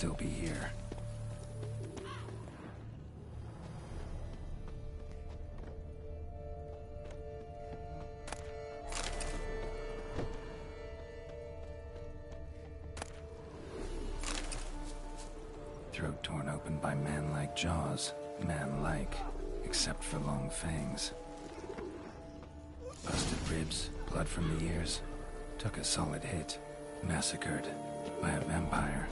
still be here. Throat torn open by man-like jaws. Man-like, except for long fangs. Busted ribs, blood from the ears. Took a solid hit. Massacred by a vampire.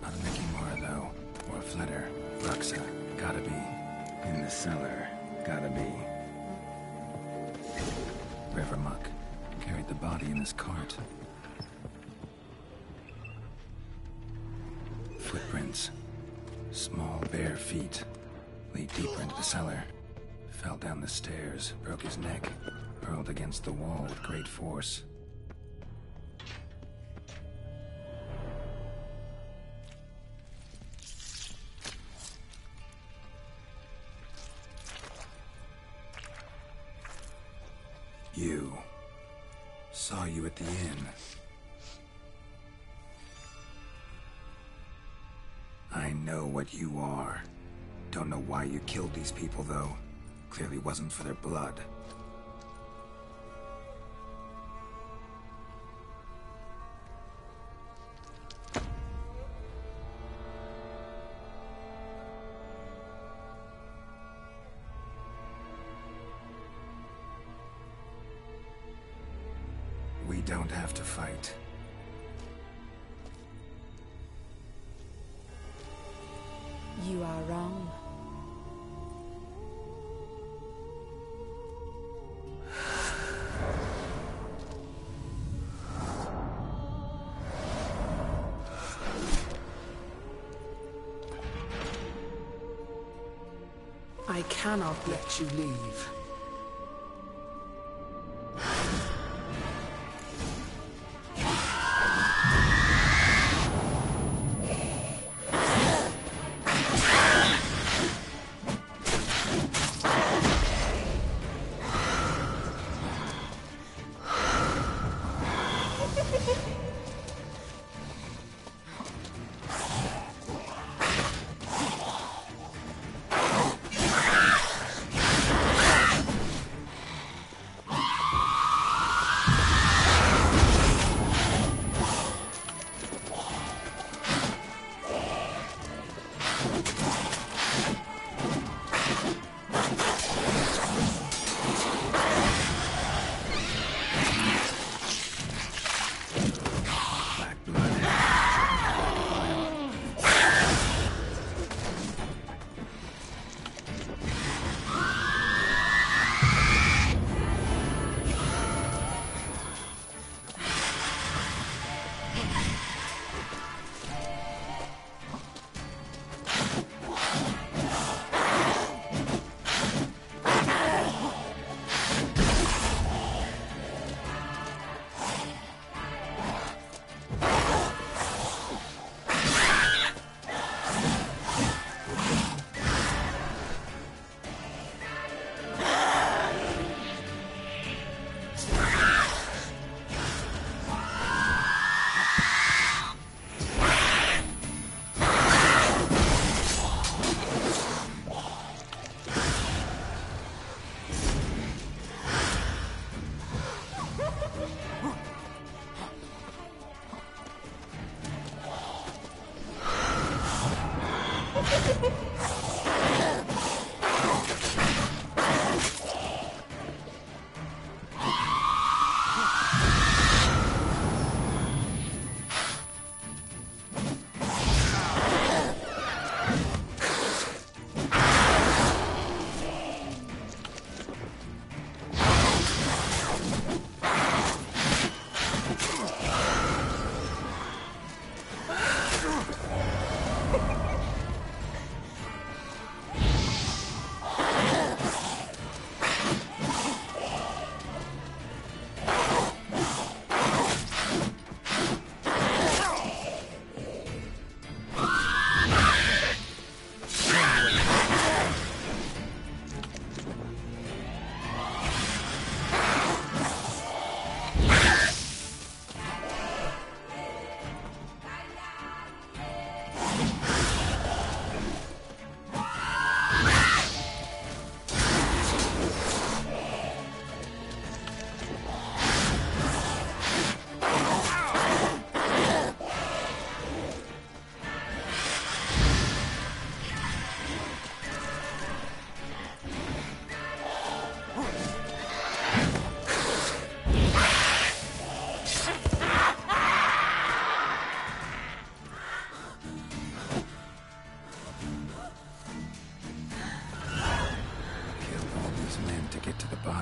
Not a Mikimura, though. Or Flitter. Ruxa. Gotta be. In the cellar. Gotta be. Rivermuck carried the body in his cart. Footprints. Small, bare feet. Lead deeper into the cellar. Fell down the stairs, broke his neck. Hurled against the wall with great force. You. Saw you at the inn. I know what you are. Don't know why you killed these people, though. Clearly wasn't for their blood. We don't have to fight. You are wrong. I cannot let you leave.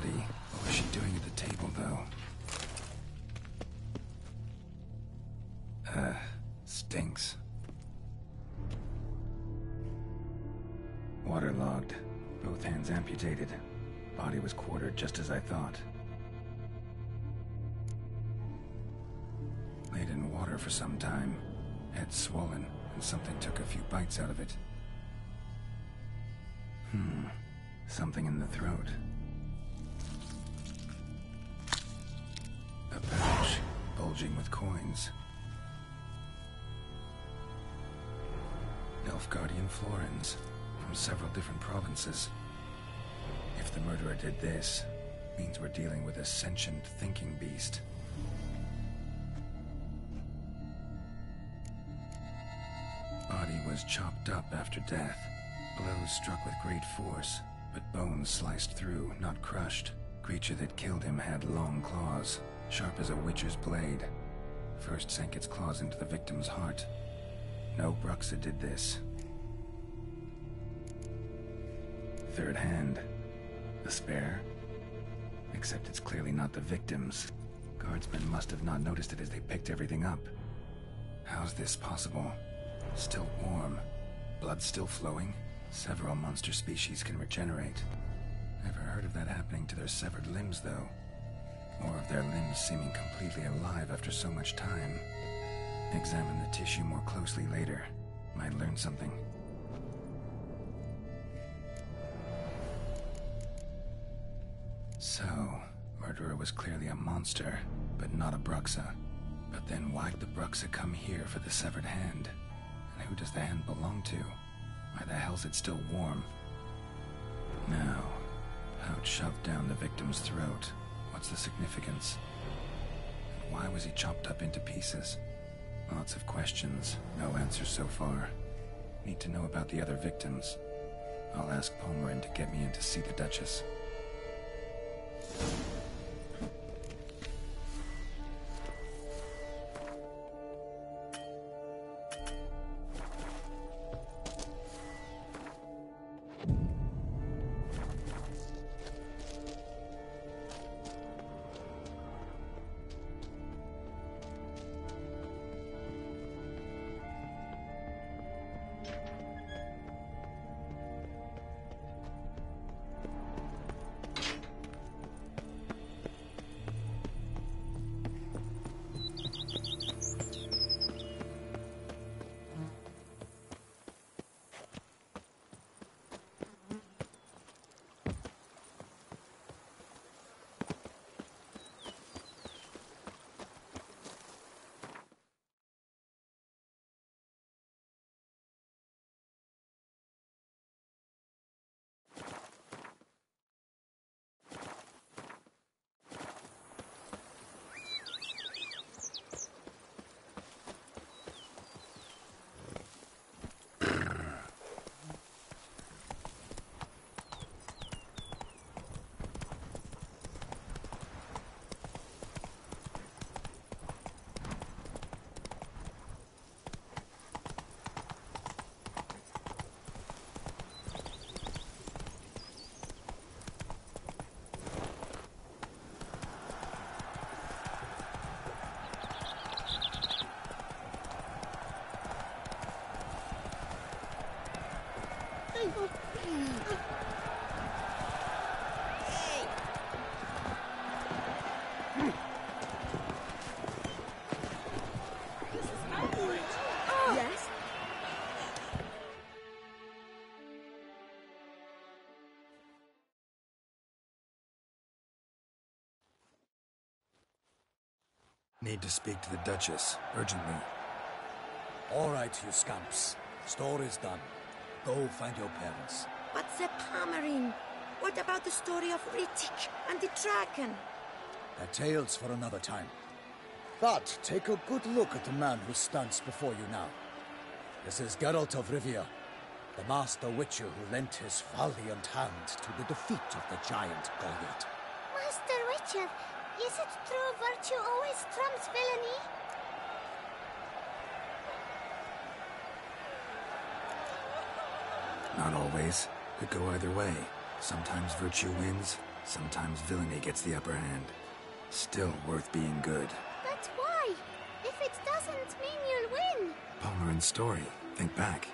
body. What was she doing at the table, though? Stinks. Waterlogged. Both hands amputated. Body was quartered just as I thought. Laid in water for some time. Head swollen, and something took a few bites out of it. Something in the throat. A pouch, bulging with coins. Nilfgaardian florins, from several different provinces. If the murderer did this, means we're dealing with a sentient thinking beast. Body was chopped up after death. Blows struck with great force, but bones sliced through, not crushed. Creature that killed him had long claws, sharp as a witcher's blade. First sank its claws into the victim's heart. No Bruxa did this. Third hand. A spare? Except it's clearly not the victim's. Guardsmen must have not noticed it as they picked everything up. How's this possible? Still warm. Blood still flowing? Several monster species can regenerate. Never heard of that happening to their severed limbs, though. Or of their limbs seeming completely alive after so much time. Examine the tissue more closely later. Might learn something. So, murderer was clearly a monster, but not a Bruxa. But then why'd the Bruxa come here for the severed hand? And who does the hand belong to? Why the hell's it still warm? Now, pouch shoved down the victim's throat. What's the significance? And why was he chopped up into pieces? Lots of questions, no answers so far. Need to know about the other victims. I'll ask Palmerin to get me in to see the Duchess. Yes? Need to speak to the Duchess, urgently. All right, you scamps. Story's done. Go find your parents. But the Palmerin, what about the story of Ritik and the dragon? They're tales for another time. But take a good look at the man who stands before you now. This is Geralt of Rivia, the master witcher who lent his valiant hand to the defeat of the giant Goliath. Master Witcher, is it true virtue always trumps villainy? Not always. Could go either way. Sometimes virtue wins, Sometimes villainy gets the upper hand. Still worth being good. But why? If it doesn't mean you'll win. Palmerin's story. Think back.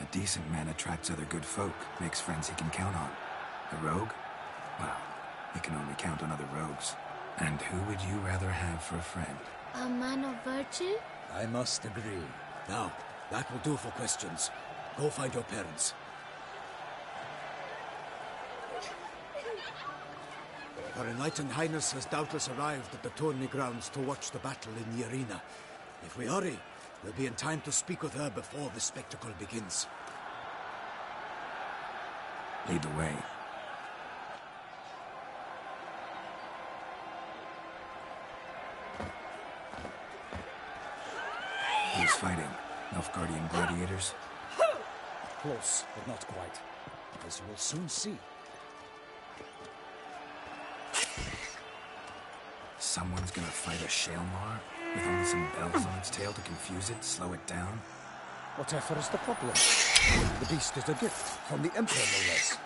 A decent man attracts other good folk, makes friends he can count on. A rogue? Well, he can only count on other rogues. And who would you rather have for a friend? A man of virtue? I must agree. Now, that will do for questions. Go find your parents. Her Enlightened Highness has doubtless arrived at the tourney grounds to watch the battle in the arena. If we hurry, we'll be in time to speak with her before the spectacle begins. Lead the way. Who's fighting? Nilfgaardian gladiators? Close, but not quite. As you will soon see. Someone's gonna fight a Shaelmar? With only some bells on its tail to confuse it, slow it down? Whatever is the problem? The beast is a gift from the Emperor, no less.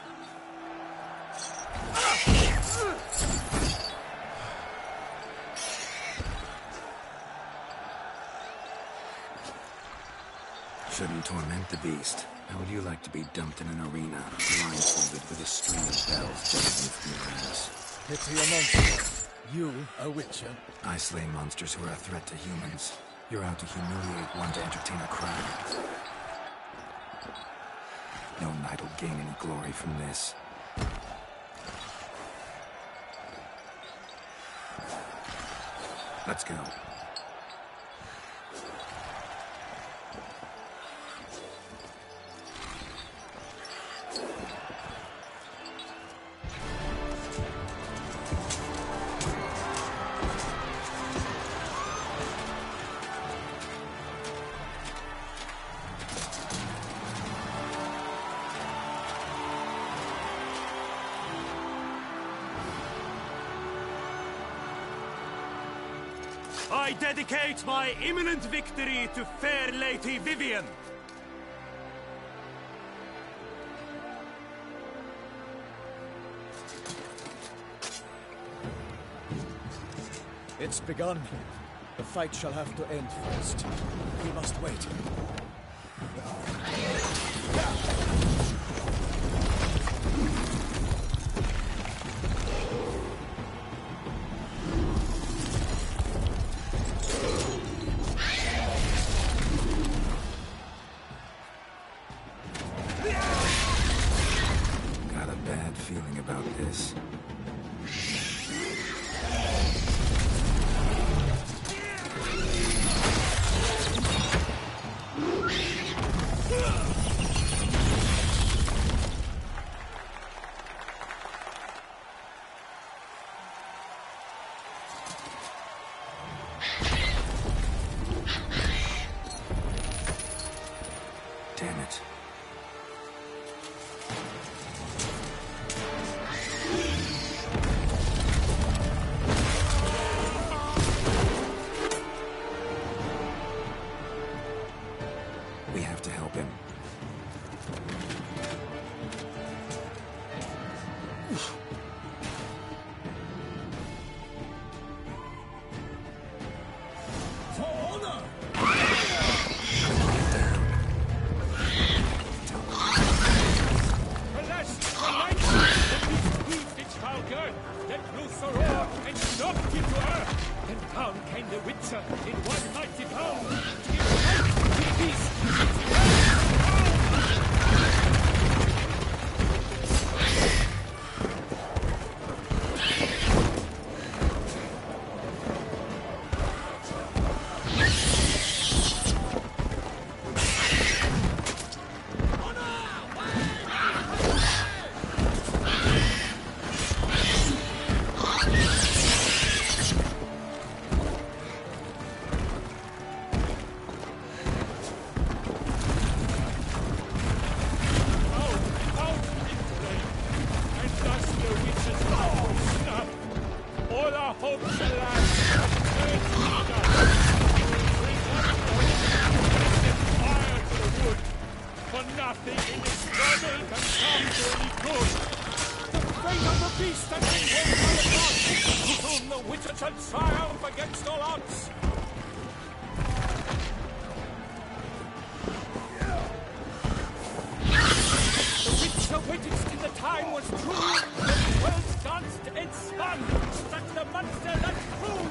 Shouldn't torment the beast. How would you like to be dumped in an arena, blindfolded with a string of bells dangling from your ass? Pity a monster. You, a witcher. I slay monsters who are a threat to humans. You're out to humiliate one to entertain a crowd. No knight will gain any glory from this. Let's go. I dedicate my imminent victory to fair Lady Vivienne. It's begun. The fight shall have to end first. We must wait. Got a bad feeling about this. Damn it. We have to help him. For honor! Alas, the light that proved its foul girl, let loose the roar and knocked it to earth. Then down came the Witcher in one mighty bound. Give light to the beast. All our hopes are lost. Fire to the wood. For nothing in this struggle can come to any good. fate of the beast has been won by the gods, to whom the Witcher shall triumph against all odds. The Witcher waited till the time was true. The 12 danced and spun, struck the monster that flew.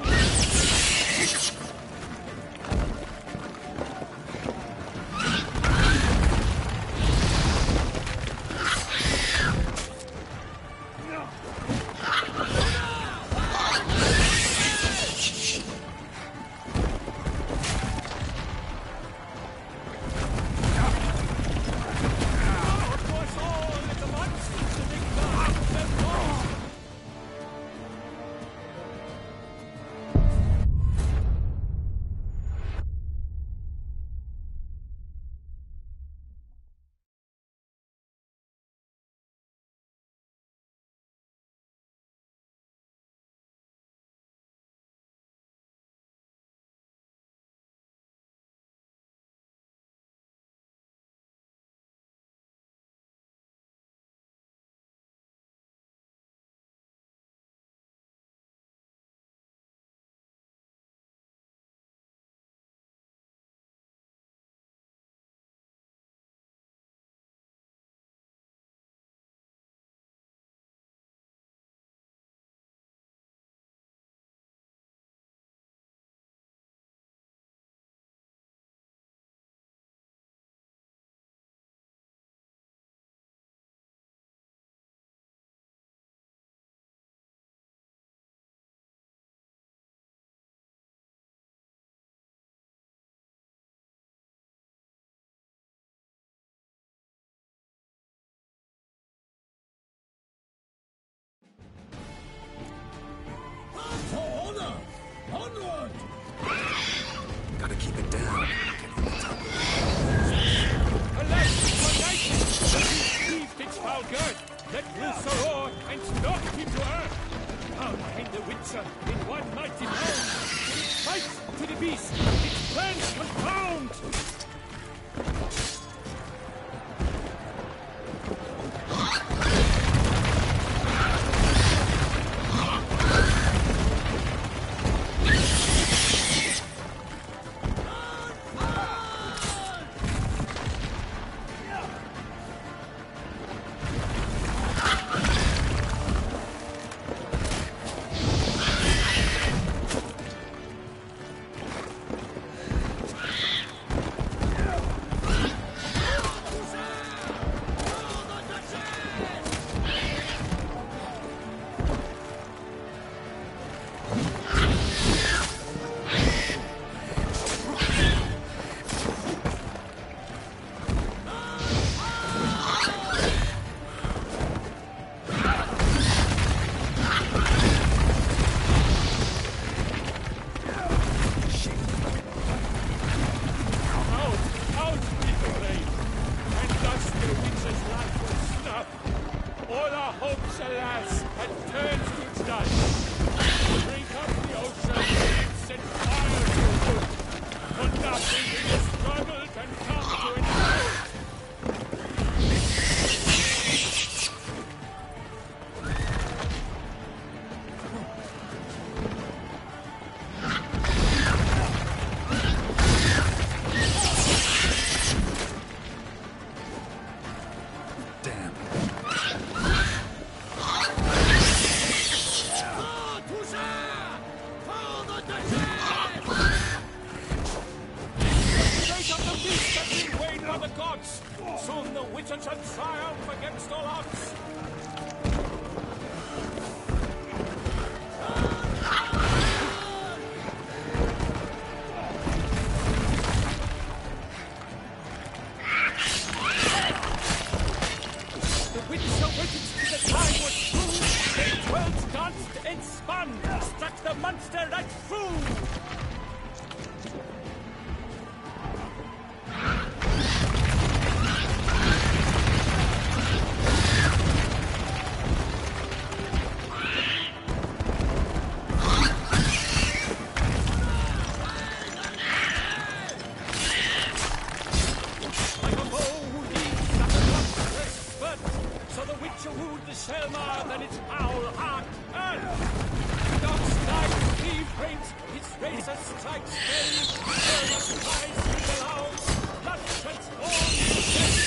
For honor! Onward! Gotta keep it down. Alas, for night! The beast its foul girth, let loose a roar, and knock him to earth! Down came the Witcher in one mighty bound. It fights to the beast, its plans confound! Soon the Witcher shall triumph against all odds. The Witcher waited till the time was true. They 12 danced and spun, struck the monster right through. wound the Selma than its foul heart earth. Dog's knife, thief brings its razor strikes very, Selma's cries through the loud, blood transformed to death.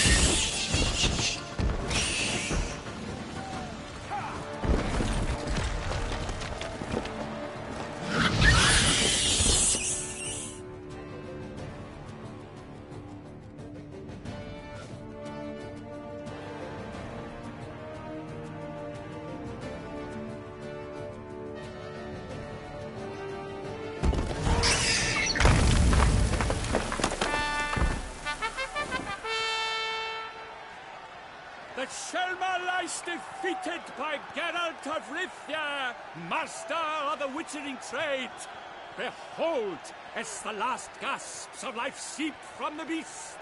The Selma lies defeated by Geralt of Rivia, master of the witchering trade. Behold, as the last gasps of life seep from the beast.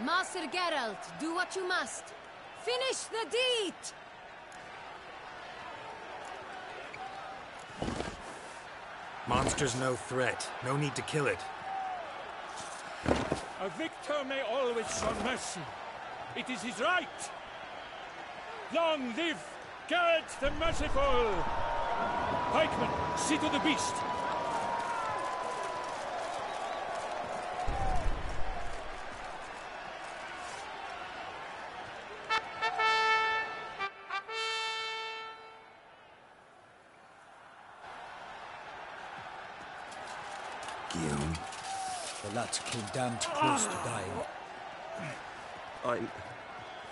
Master Geralt, do what you must. Finish the deed! Monster's no threat. No need to kill it. A victor may always show mercy. It is his right. Long live Geralt the Merciful! Pikeman, see to the beast. Guillaume. The lad came damned close to dying. I'm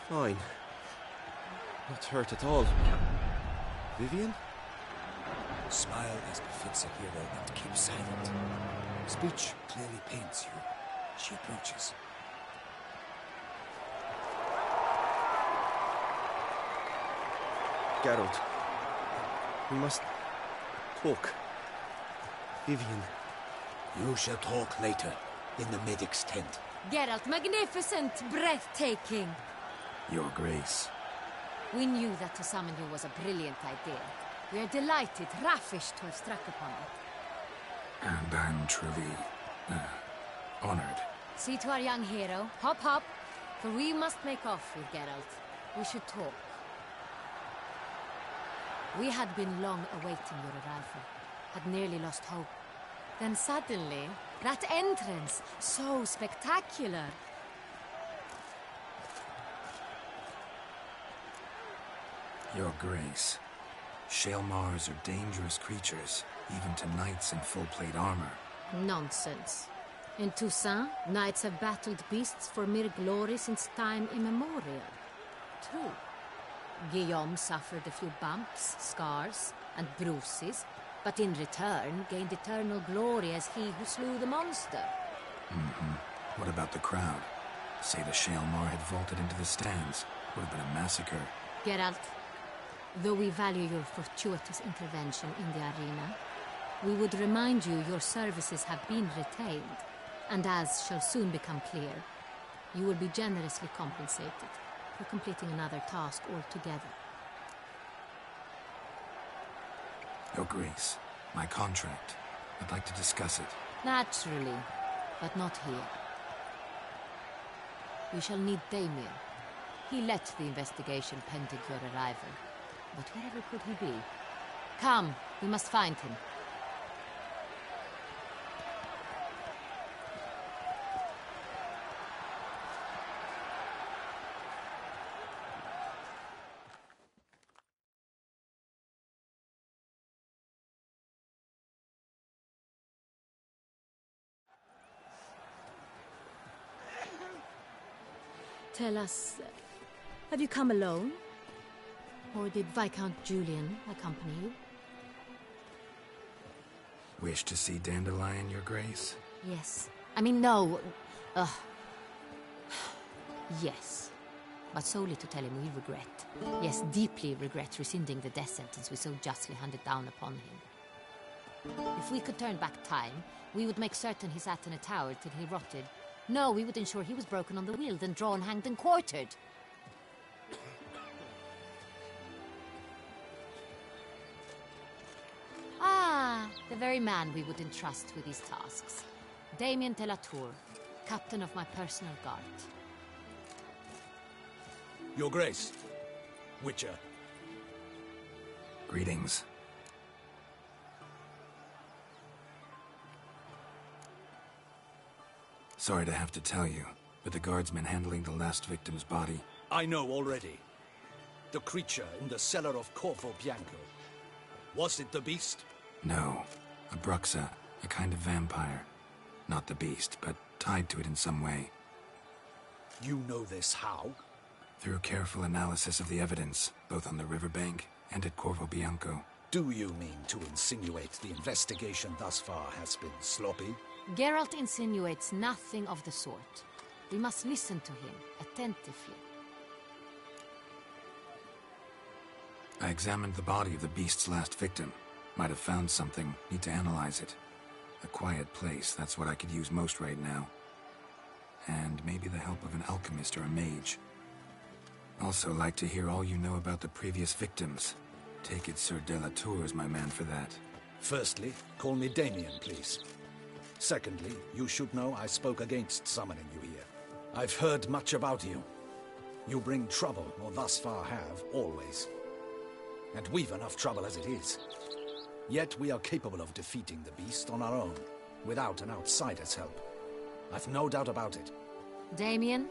fine. Not hurt at all. Vivian? Smile as befits a hero and keep silent. Speech clearly pains you. She approaches. Geralt. We must talk. Vivian. You shall talk later, in the medic's tent. Geralt, magnificent, breathtaking. Your Grace. We knew that to summon you was a brilliant idea. We are delighted, ravished to have struck upon it. And I'm truly, honored. See to our young hero. Hop, hop. For we must make off with Geralt. We should talk. We had been long awaiting your arrival. Had nearly lost hope. Then suddenly, that entrance, so spectacular. Your Grace. Shaelmars are dangerous creatures, even to knights in full plate armor. Nonsense. In Toussaint, knights have battled beasts for mere glory since time immemorial. True. Guillaume suffered a few bumps, scars, and bruises, but in return gained eternal glory as he who slew the monster. What about the crowd? Say the Shaelmar had vaulted into the stands. Would have been a massacre. Geralt, though we value your fortuitous intervention in the arena, we would remind you your services have been retained, and as shall soon become clear, you will be generously compensated for completing another task altogether. Your Grace, my contract. I'd like to discuss it. Naturally, but not here. We shall need Damien. He led the investigation pending your arrival. But wherever could he be? Come, we must find him. Tell us, have you come alone? Or did Viscount Julian accompany you? Wish to see Dandelion, Your Grace? Yes. I mean, no. Yes. But solely to tell him we regret. Yes, deeply regret rescinding the death sentence we so justly handed down upon him. If we could turn back time, we would make certain he sat in a tower till he rotted. No, we would ensure he was broken on the wheel, then drawn, hanged, and quartered. Ah, the very man we would entrust with these tasks. Damien de la Tour, captain of my personal guard. Your Grace. Witcher. Greetings. Sorry to have to tell you, but the guardsman handling the last victim's body... I know already. The creature in the cellar of Corvo Bianco. Was it the beast? No. A Bruxa, a kind of vampire. Not the beast, but tied to it in some way. You know this how? Through careful analysis of the evidence, both on the riverbank and at Corvo Bianco. Do you mean to insinuate the investigation thus far has been sloppy? Geralt insinuates nothing of the sort. We must listen to him attentively. I examined the body of the beast's last victim. Might have found something. Need to analyze it. A quiet place, that's what I could use most right now. And maybe the help of an alchemist or a mage. Also like to hear all you know about the previous victims. Take it Sir de la Tour is my man for that. Firstly, call me Damien, please. Secondly, you should know I spoke against summoning you here. I've heard much about you. You bring trouble, or thus far have, always. And we've enough trouble as it is. Yet we are capable of defeating the beast on our own, without an outsider's help. I've no doubt about it. Damien,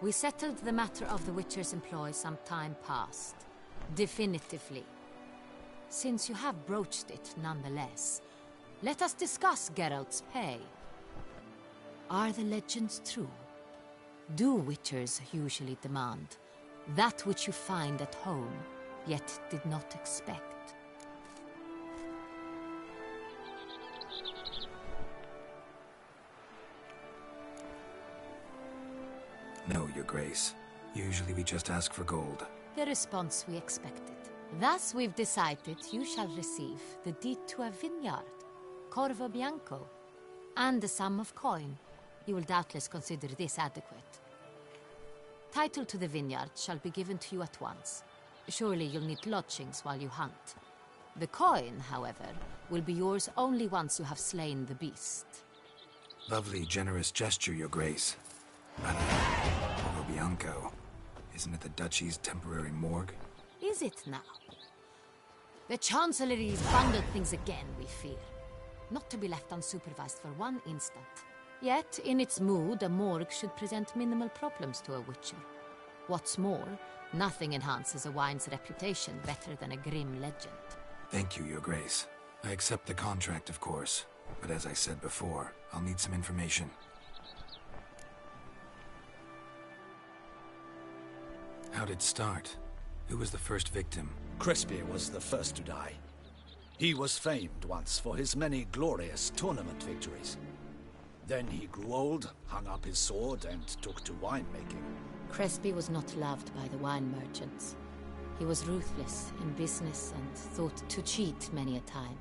we settled the matter of the Witcher's employ some time past. Definitively. Since you have broached it nonetheless, let us discuss Geralt's pay. Are the legends true? Do Witchers usually demand that which you find at home, yet did not expect? No, Your Grace. Usually we just ask for gold. The response we expected. Thus we've decided you shall receive the deed to a vineyard, Corvo Bianco, and the sum of coin. You will doubtless consider this adequate. Title to the vineyard shall be given to you at once. Surely you'll need lodgings while you hunt. The coin, however, will be yours only once you have slain the beast. Lovely, generous gesture, Your Grace. But Corvo Bianco, isn't it the Duchy's temporary morgue? Is it now? The Chancellery's bungled things again, we fear. Not to be left unsupervised for one instant. Yet, in its mood, a morgue should present minimal problems to a Witcher. What's more, nothing enhances a wine's reputation better than a grim legend. Thank you, Your Grace. I accept the contract, of course. But as I said before, I'll need some information. How'd it start? Who was the first victim? Crespi was the first to die. He was famed once for his many glorious tournament victories. Then he grew old, hung up his sword, and took to winemaking. Crespi was not loved by the wine merchants. He was ruthless in business and thought to cheat many a time.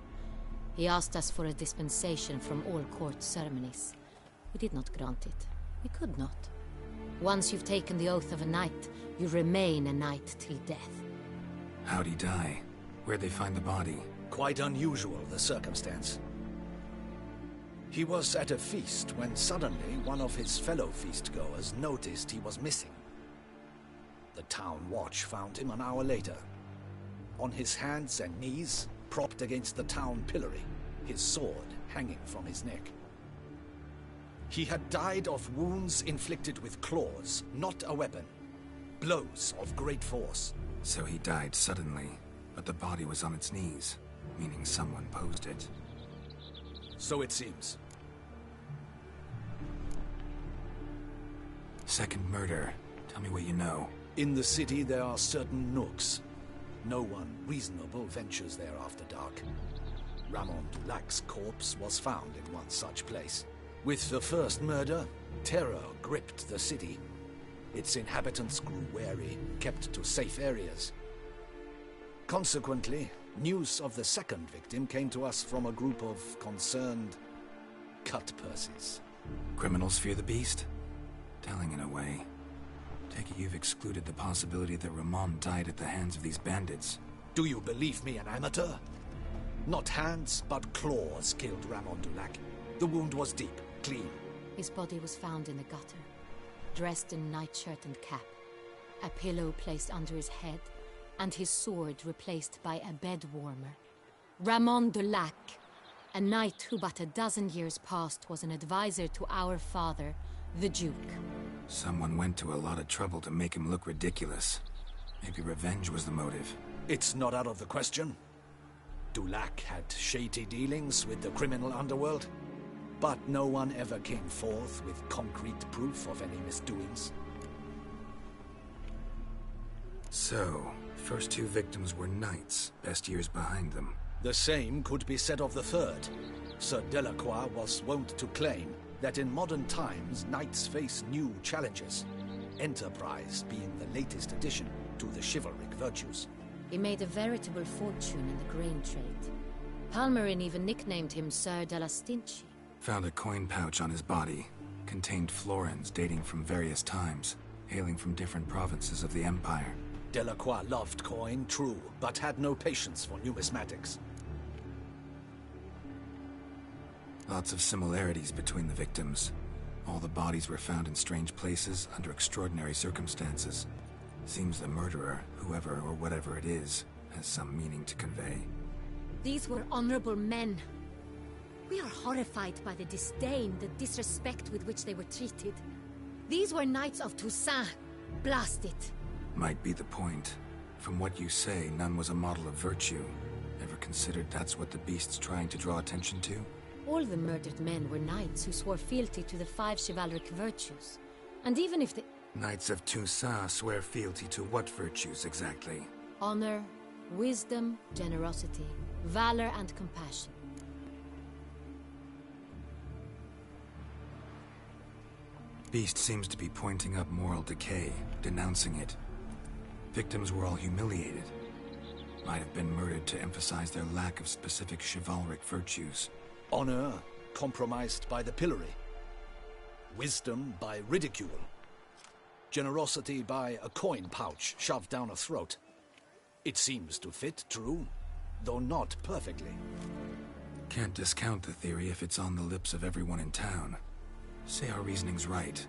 He asked us for a dispensation from all court ceremonies. We did not grant it. We could not. Once you've taken the oath of a knight, you remain a knight till death. How'd he die? Where'd they find the body? Quite unusual, the circumstance. He was at a feast when suddenly one of his fellow feastgoers noticed he was missing. The town watch found him an hour later. On his hands and knees, propped against the town pillory, his sword hanging from his neck. He had died of wounds inflicted with claws, not a weapon. Blows of great force. So he died suddenly, but the body was on its knees, meaning someone posed it. So it seems. Second murder. Tell me what you know. In the city there are certain nooks. No one reasonable ventures there after dark. Ramon Dulac's corpse was found in one such place. With the first murder, terror gripped the city. Its inhabitants grew wary, kept to safe areas. Consequently, news of the second victim came to us from a group of concerned cut-purses. Criminals fear the beast? Telling in a way. Take it you've excluded the possibility that Ramon died at the hands of these bandits. Do you believe me an amateur? Not hands, but claws killed Ramon Dulac. The wound was deep, clean. His body was found in the gutter, dressed in nightshirt and cap, a pillow placed under his head, and his sword replaced by a bed warmer. Ramon de Lac, a knight who but a dozen years past was an advisor to our father, the Duke. Someone went to a lot of trouble to make him look ridiculous. Maybe revenge was the motive. It's not out of the question. Dulac had shady dealings with the criminal underworld, but no one ever came forth with concrete proof of any misdoings. So, first two victims were knights, best years behind them. The same could be said of the third. Sir Delacroix was wont to claim that in modern times knights face new challenges, enterprise being the latest addition to the chivalric virtues. He made a veritable fortune in the grain trade. Palmerin even nicknamed him Sir de la Stinchi. Found a coin pouch on his body. Contained florins dating from various times, hailing from different provinces of the Empire. Delacroix loved coin, true, but had no patience for numismatics. Lots of similarities between the victims. All the bodies were found in strange places under extraordinary circumstances. Seems the murderer, whoever or whatever it is, has some meaning to convey. These were honorable men. We are horrified by the disdain, the disrespect with which they were treated. These were knights of Toussaint. Blast it. Might be the point. From what you say, none was a model of virtue. Ever considered that's what the beast's trying to draw attention to? All the murdered men were knights who swore fealty to the 5 chivalric virtues. And even if the... Knights of Toussaint swear fealty to what virtues exactly? Honor, wisdom, generosity, valor, and compassion. Beast seems to be pointing up moral decay, denouncing it. Victims were all humiliated. Might have been murdered to emphasize their lack of specific chivalric virtues. Honor compromised by the pillory. Wisdom by ridicule. Generosity by a coin pouch shoved down a throat. It seems to fit, true, though not perfectly. Can't discount the theory if it's on the lips of everyone in town. Say our reasoning's right.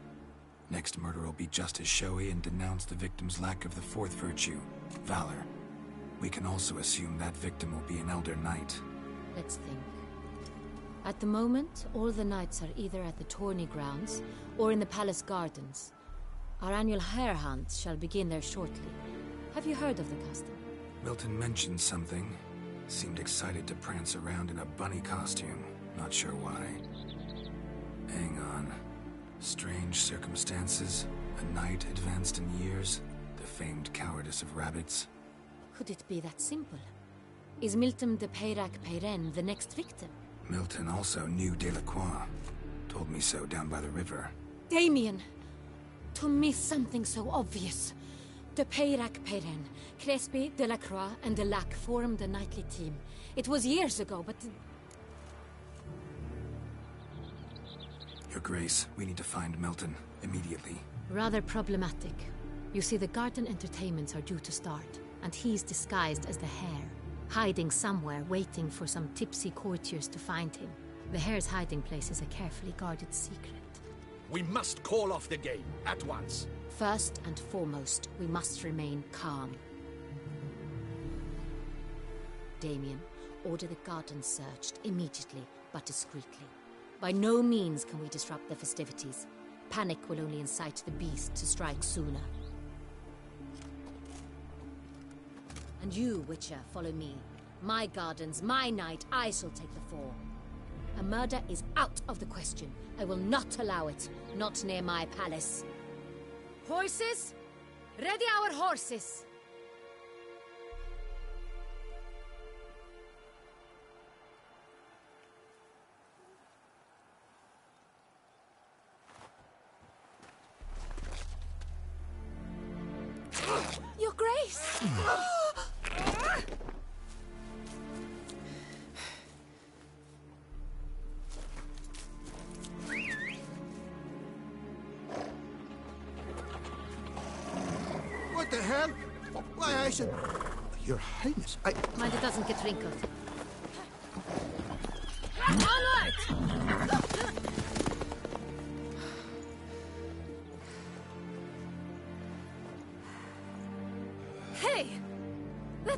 Next murder will be just as showy and denounce the victim's lack of the 4th virtue, valor. We can also assume that victim will be an elder knight. Let's think. At the moment, all the knights are either at the tourney grounds or in the palace gardens. Our annual hare hunt shall begin there shortly. Have you heard of the custom? Milton mentioned something. Seemed excited to prance around in a bunny costume. Not sure why. Hang on. Strange circumstances. A knight advanced in years. The famed cowardice of rabbits. Could it be that simple? Is Milton de Peyrac-Peyren the next victim? Milton also knew Delacroix. Told me so down by the river. Damien! To miss something so obvious. De Peyrac-Peyren, Crespi, Delacroix, and Delac formed a knightly team. It was years ago, but... Your Grace, we need to find Milton, immediately. Rather problematic. You see, the garden entertainments are due to start, and he's disguised as the hare, hiding somewhere, waiting for some tipsy courtiers to find him. The hare's hiding place is a carefully guarded secret. We must call off the game, at once. First and foremost, we must remain calm. Damien, order the garden searched immediately, but discreetly. By no means can we disrupt the festivities. Panic will only incite the beast to strike sooner. And you, Witcher, follow me. My gardens, my night, I shall take the fall. A murder is out of the question. I will not allow it. Not near my palace. Horses? Ready our horses! Your Grace! What the hell? Why, I should... Your Highness, I... Mind it doesn't get wrinkled. Onward!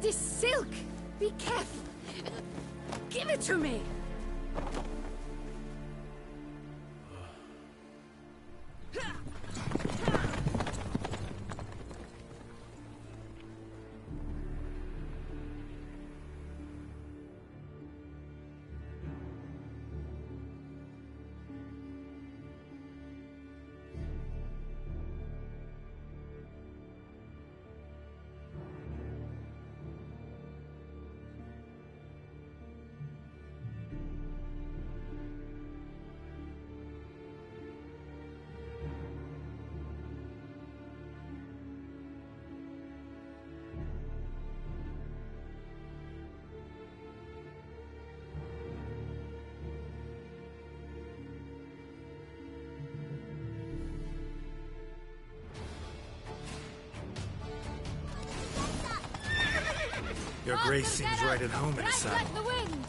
Bloody silk! Be careful! Give it to me! Your grace seems right at home in a saddle. Like the wind!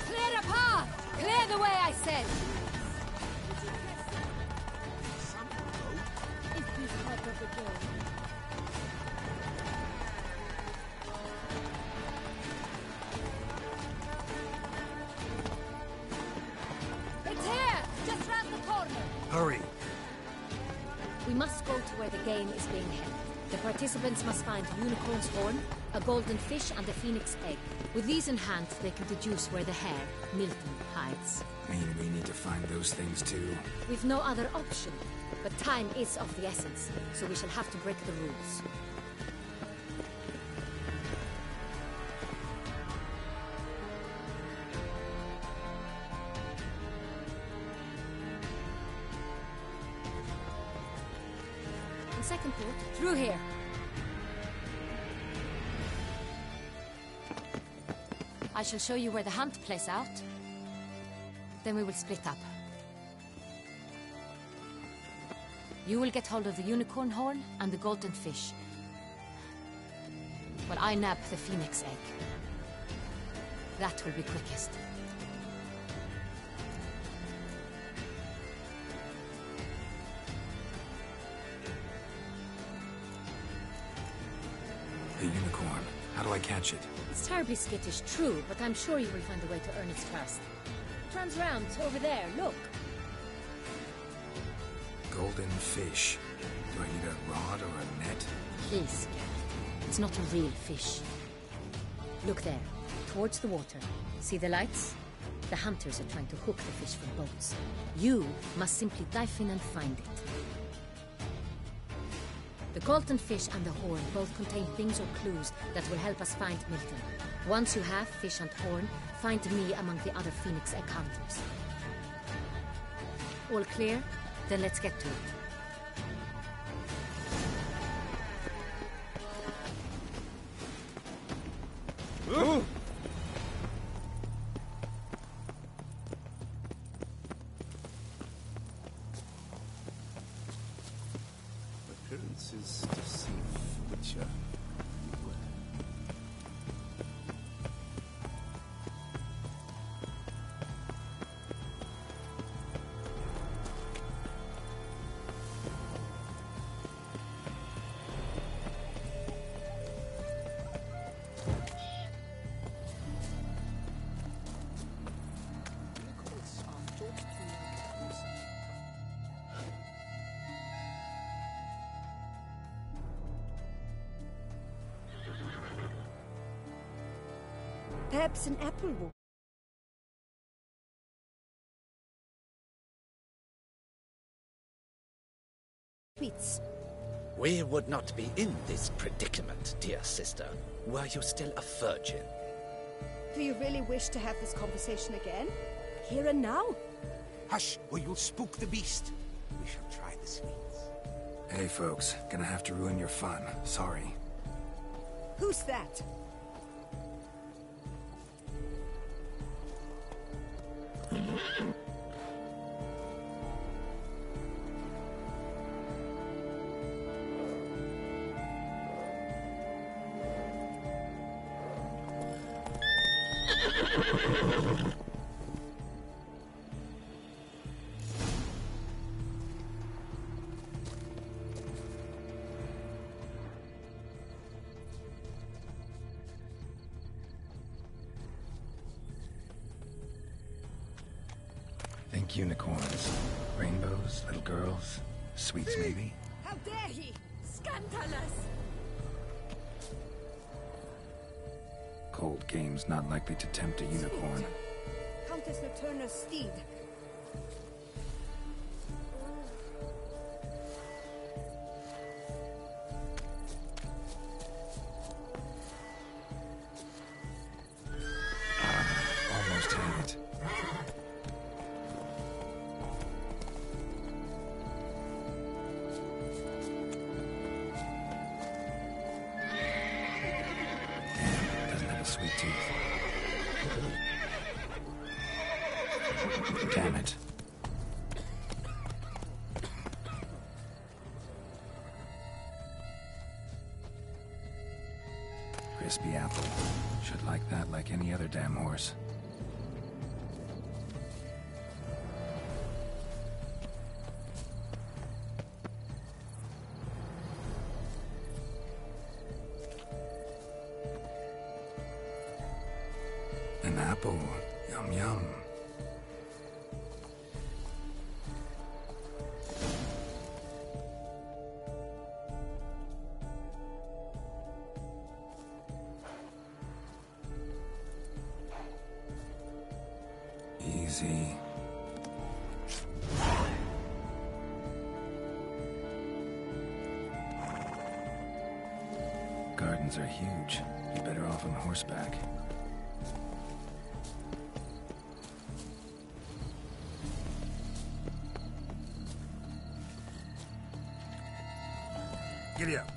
Clear a path! Clear the way, I said! Is this part of the game? Hurry! We must go to where the game is being held. The participants must find a unicorn's horn, a golden fish, and a phoenix egg. With these in hand, they can deduce where the hare, Milton, hides. Mean we need to find those things too? We've no other option. But time is of the essence, so we shall have to break the rules. Second port, through here. I shall show you where the hunt plays out. Then we will split up. You will get hold of the unicorn horn and the golden fish, while I nab the phoenix egg. That will be quickest. The unicorn. How do I catch it? It's terribly skittish, true, but I'm sure you will find a way to earn its trust. Turns round, over there, look. Golden fish. Do I need a rod or a net? Please. It's not a real fish. Look there, towards the water. See the lights? The hunters are trying to hook the fish from boats. You must simply dive in and find it. The golden fish and the horn both contain things or clues that will help us find Milton. Once you have fish and horn, find me among the other Phoenix Egg hunters. All clear? Then let's get to it. Ooh. Appearances deceive Witcher. Perhaps an apple will. Sweets. We would not be in this predicament, dear sister, were you still a virgin. Do you really wish to have this conversation again? Here and now? Hush, or you'll spook the beast. We shall try the sweets. Hey folks, gonna have to ruin your fun. Sorry. Who's that? Pink unicorns. Rainbows, little girls. Sweets, maybe? How dare he! Scandalous! Cold game's not likely to tempt a unicorn. Countess Laturna's steed. Almost had it. Doesn't have a sweet tooth. Damn it. Crispy apple. Should like that like any other damn horse. An apple. Yum yum. Easy. Gardens are huge. You're better off on horseback. Giddy up.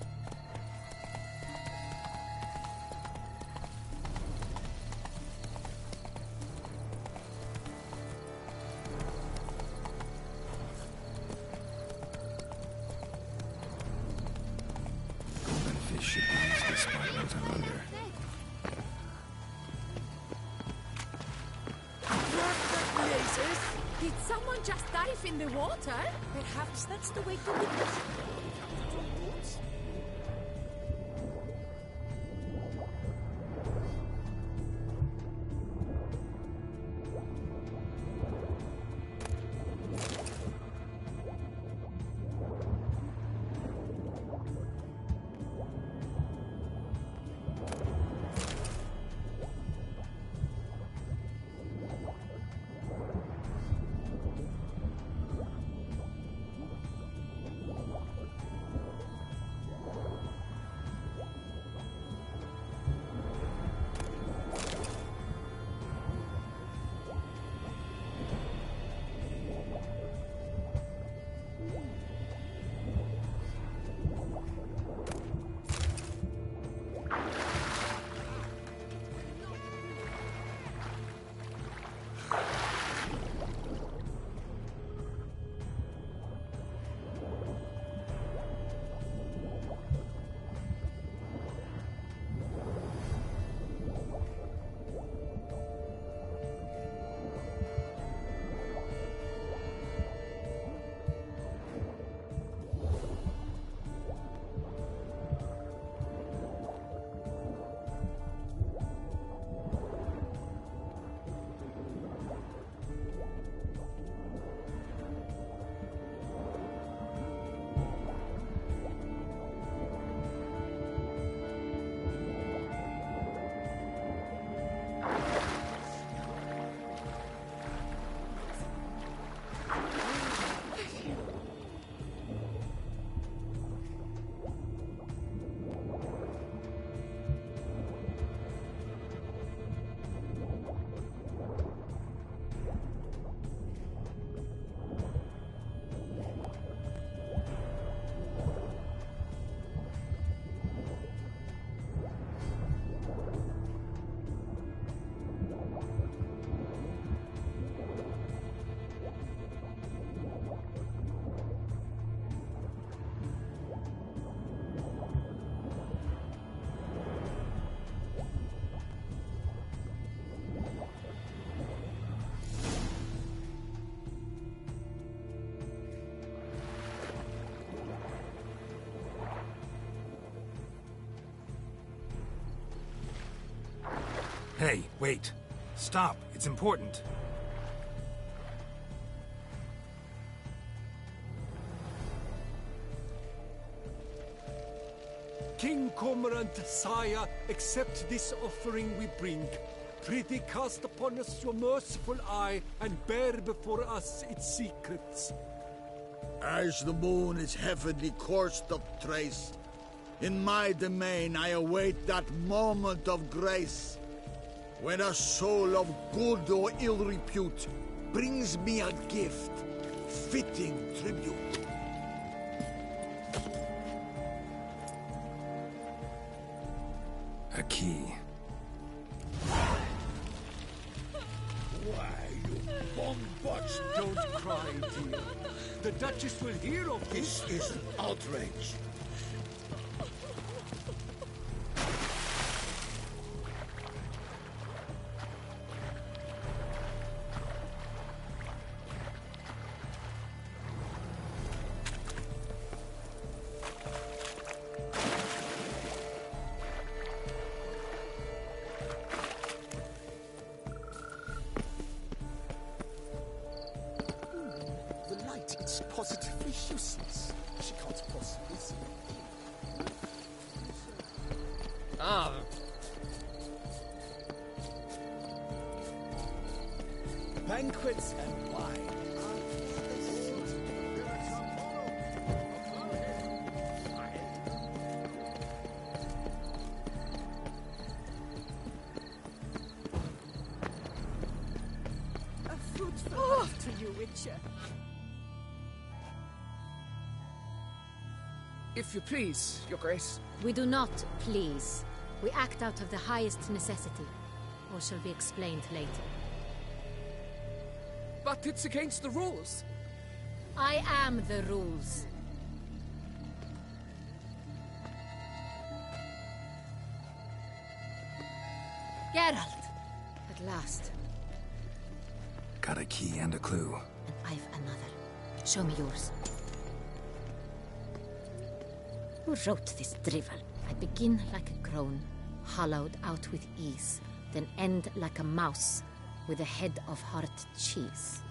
Golden fish should be easily spotted once I'm under. Did someone just dive in the water? Perhaps that's the way to do it. Hey, wait. Stop. It's important. King Cormorant, sire, accept this offering we bring. Prithee cast upon us your merciful eye, and bear before us its secrets. As the moon is heavenly coursed of trace, in my domain I await that moment of grace, when a soul of good or ill repute brings me a gift, fitting tribute. A key. Why, you bombots! Don't cry, dear. The Duchess will hear of this. This is an outrage. It's positively useless. She can't possibly see it. Ah. Banquets and wine. A fruitful life to you, Witcher. If you please, Your Grace. We do not please. We act out of the highest necessity. Or shall be explained later. But it's against the rules. I am the rules. Geralt! At last. Got a key and a clue. And I've another. Show me yours. Who wrote this drivel? I begin like a crone, hollowed out with ease, then end like a mouse, with a head of hard cheese.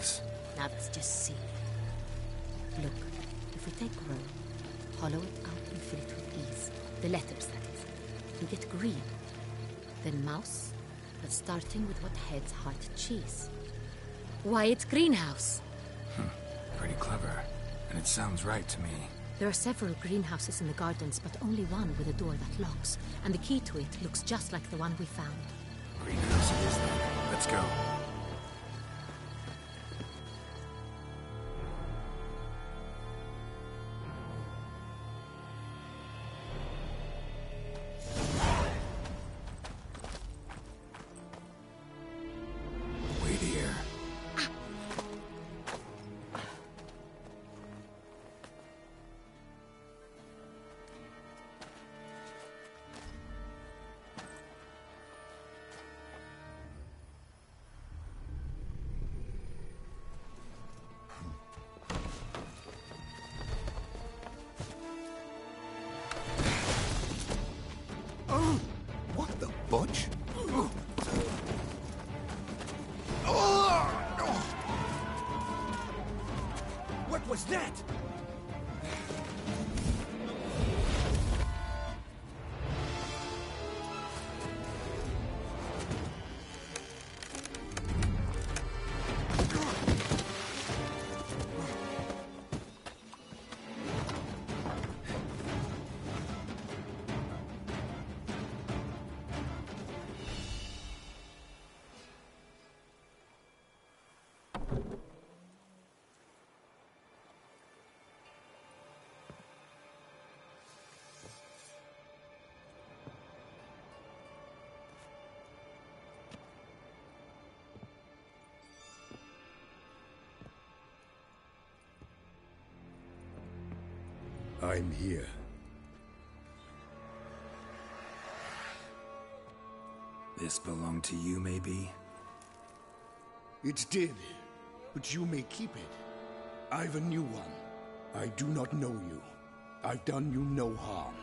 things. Now that's just silly. Look, if we take row, hollow it out and fill it with ease. The letters, that is. You get green. Then mouse, but starting with what heads heart cheese. Why, it's greenhouse. Pretty clever. And it sounds right to me. There are several greenhouses in the gardens, but only one with a door that locks. And the key to it looks just like the one we found. Greenhouse it is then. Let's go. Wait here. What the butch? What was that? I'm here. This belonged to you, maybe? It did, but you may keep it. I've a new one. I do not know you. I've done you no harm.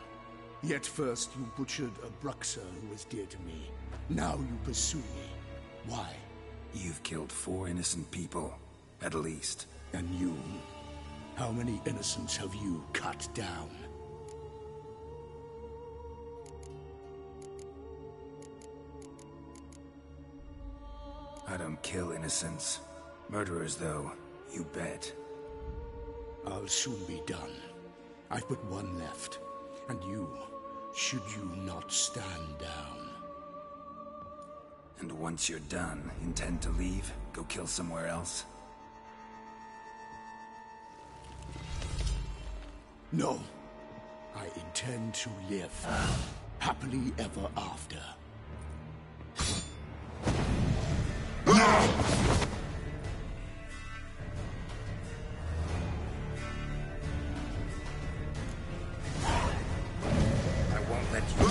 Yet first you butchered a Bruxa who was dear to me. Now you pursue me. Why? You've killed 4 innocent people, at least. And you? How many innocents have you cut down? I don't kill innocents. Murderers, though, you bet. I'll soon be done. I've but one left. And you, should you not stand down. And once you're done, intend to leave? Go kill somewhere else? No. I intend to live. Happily ever after. I won't let you go.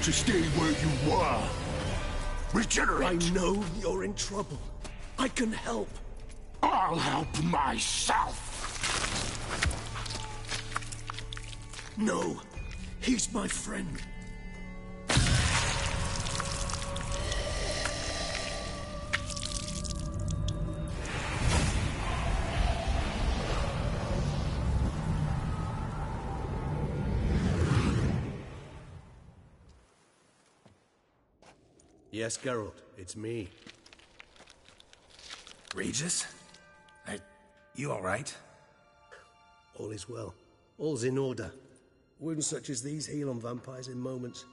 about to stay where you were. Regenerate! I know you're in trouble. I can help. I'll help myself! No, he's my friend. Yes, Geralt, it's me. Regis? You all right? All is well. All's in order. Wounds such as these heal on vampires in moments.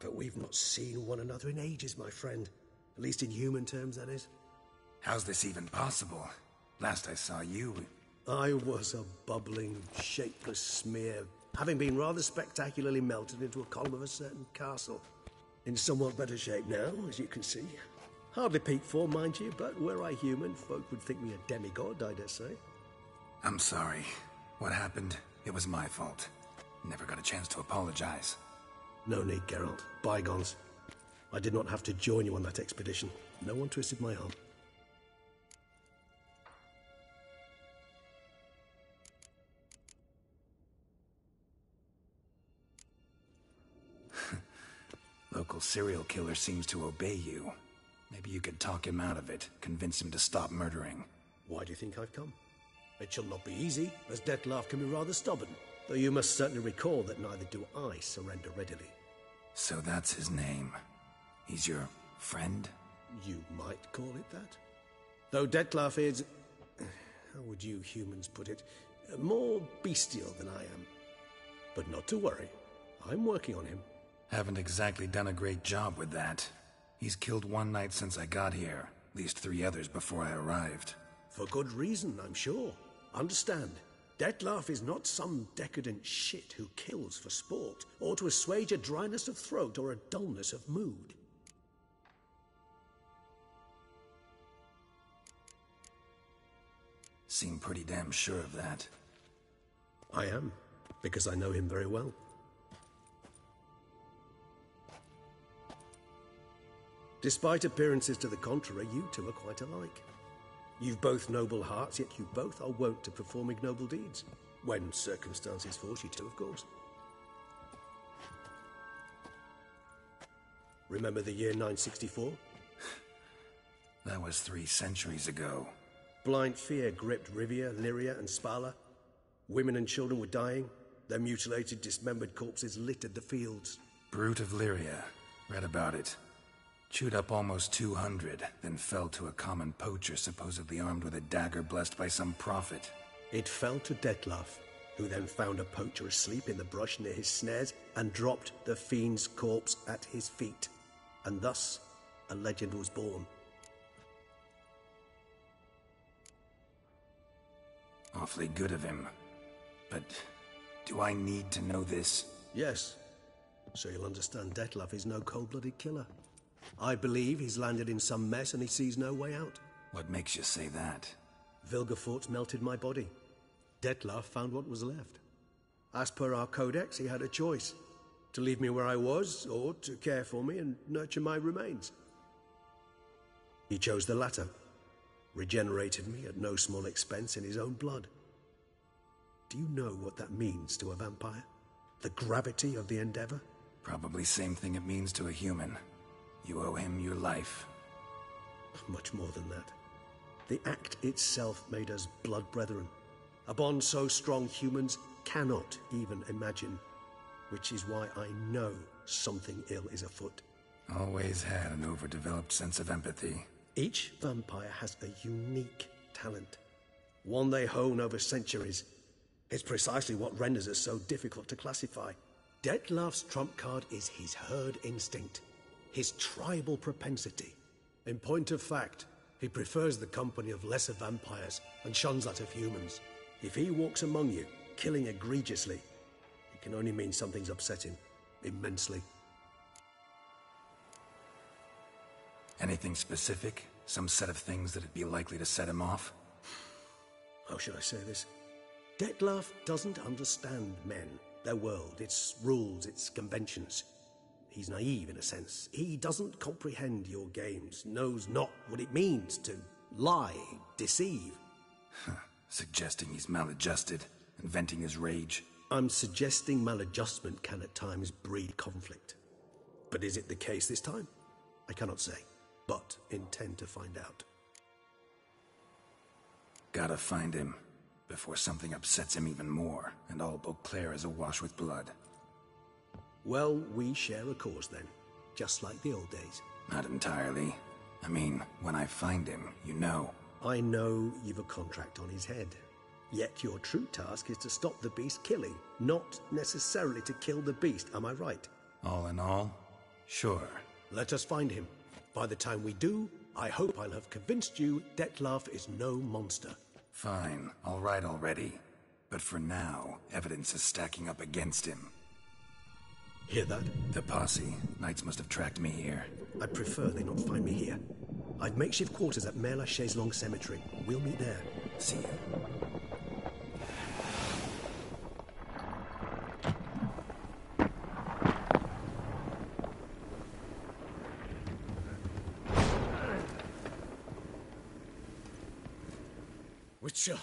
But we've not seen one another in ages, my friend. At least in human terms, that is. How's this even possible? Last I saw you... I was a bubbling, shapeless smear, having been rather spectacularly melted into a column of a certain castle. In somewhat better shape now, as you can see. Hardly peak form, mind you, but were I human, folk would think me a demigod, I dare say. I'm sorry. What happened, it was my fault. Never got a chance to apologize. No need, Geralt. Bygones. I did not have to join you on that expedition. No one twisted my arm. Local serial killer seems to obey you. Maybe you could talk him out of it, convince him to stop murdering. Why do you think I've come? It shall not be easy, as Dettlaff can be rather stubborn. Though you must certainly recall that neither do I surrender readily. So that's his name. He's your friend? You might call it that. Though Dettlaff is... how would you humans put it? More bestial than I am. But not to worry. I'm working on him. Haven't exactly done a great job with that. He's killed one knight since I got here. At least 3 others before I arrived. For good reason, I'm sure. Understand, Dettlaff is not some decadent shit who kills for sport, or to assuage a dryness of throat or a dullness of mood. Seem pretty damn sure of that. I am, because I know him very well. Despite appearances to the contrary, you two are quite alike. You've both noble hearts, yet you both are wont to perform ignoble deeds. When circumstances force you to, of course. Remember the year 964? That was 3 centuries ago. Blind fear gripped Rivia, Lyria, and Spala. Women and children were dying. Their mutilated, dismembered corpses littered the fields. Brute of Lyria. Read about it. Chewed up almost 200, then fell to a common poacher supposedly armed with a dagger blessed by some prophet. It fell to Dettlaff, who then found a poacher asleep in the brush near his snares and dropped the fiend's corpse at his feet. And thus, a legend was born. Awfully good of him. But do I need to know this? Yes. So you'll understand Dettlaff is no cold-blooded killer. I believe he's landed in some mess and he sees no way out. What makes you say that? Vilgefortz melted my body. Dettlaff found what was left. As per our codex, he had a choice. To leave me where I was, or to care for me and nurture my remains. He chose the latter. Regenerated me at no small expense in his own blood. Do you know what that means to a vampire? The gravity of the endeavor? Probably same thing it means to a human. You owe him your life. Much more than that. The act itself made us blood brethren. A bond so strong humans cannot even imagine. Which is why I know something ill is afoot. Always had an overdeveloped sense of empathy. Each vampire has a unique talent. One they hone over centuries. It's precisely what renders us so difficult to classify. Dettlaff's trump card is his herd instinct. His tribal propensity. In point of fact, he prefers the company of lesser vampires and shuns that of humans. If he walks among you, killing egregiously, it can only mean something's upset him. Immensely. Anything specific? Some set of things that'd be likely to set him off? How should I say this? Dettlaff doesn't understand men, their world, its rules, its conventions. He's naive in a sense. He doesn't comprehend your games, knows not what it means to lie, deceive. Suggesting he's maladjusted and venting his rage. I'm suggesting maladjustment can at times breed conflict. But is it the case this time? I cannot say, but intend to find out. Gotta find him before something upsets him even more and all Beauclair is awash with blood. Well, we share a cause then, just like the old days. Not entirely. I mean, when I find him, you know. I know you've a contract on his head. Yet your true task is to stop the beast killing, not necessarily to kill the beast, am I right? All in all, sure. Let us find him. By the time we do, I hope I'll have convinced you Dettlaff is no monster. Fine, all right already. But for now, evidence is stacking up against him. Hear that? The posse. Knights must have tracked me here. I prefer they not find me here. I've makeshift quarters at Mère Lachaise Long Cemetery. We'll meet there. See you. Witcher,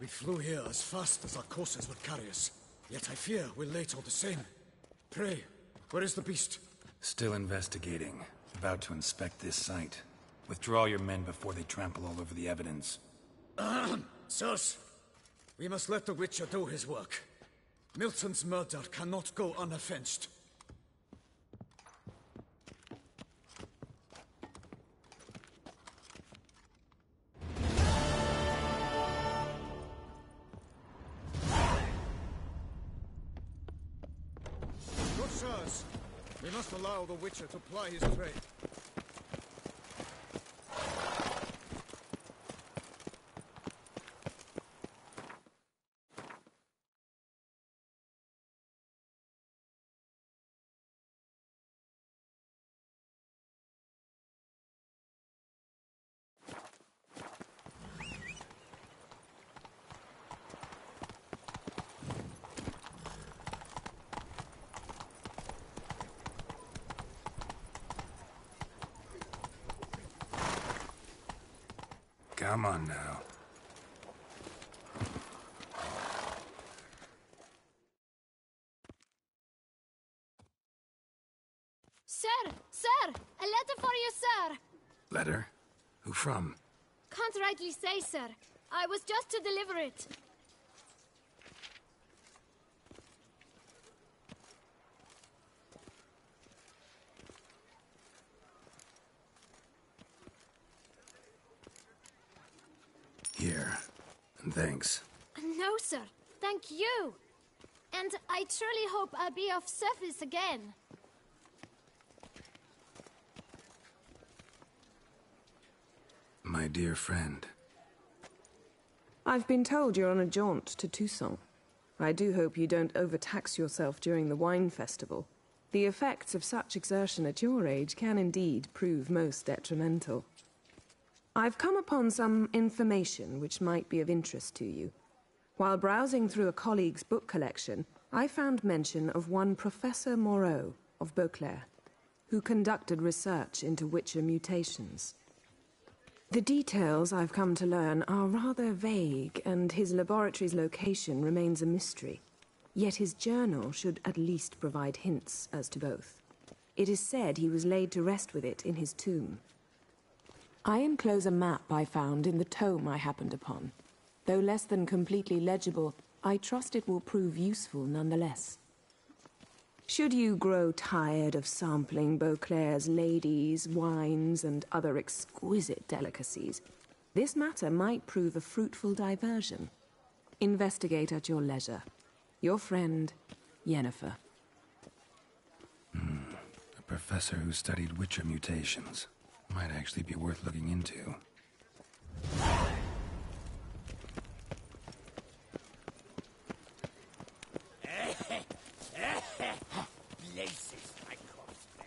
we flew here as fast as our courses would carry us. Yet I fear we're late all the same. Pray, where is the beast? Still investigating. About to inspect this site. Withdraw your men before they trample all over the evidence. Sirs, we must let the Witcher do his work. Milton's murder cannot go unavenged. Good sirs, we must allow the Witcher to ply his trade. Come on now. Sir! Sir! A letter for you, sir! Letter? Who from? Can't rightly say, sir. I was just to deliver it. Here. And thanks. No, sir. Thank you. And I truly hope I'll be of service again. My dear friend. I've been told you're on a jaunt to Toussaint. I do hope you don't overtax yourself during the wine festival. The effects of such exertion at your age can indeed prove most detrimental. I've come upon some information which might be of interest to you. While browsing through a colleague's book collection, I found mention of one Professor Moreau of Beauclair, who conducted research into Witcher mutations. The details I've come to learn are rather vague, and his laboratory's location remains a mystery. Yet his journal should at least provide hints as to both. It is said he was laid to rest with it in his tomb. I enclose a map I found in the tome I happened upon. Though less than completely legible, I trust it will prove useful nonetheless. Should you grow tired of sampling Beauclair's ladies, wines, and other exquisite delicacies, this matter might prove a fruitful diversion. Investigate at your leisure. Your friend, Yennefer. A professor who studied Witcher mutations. Might actually be worth looking into. Places, my corpse bag.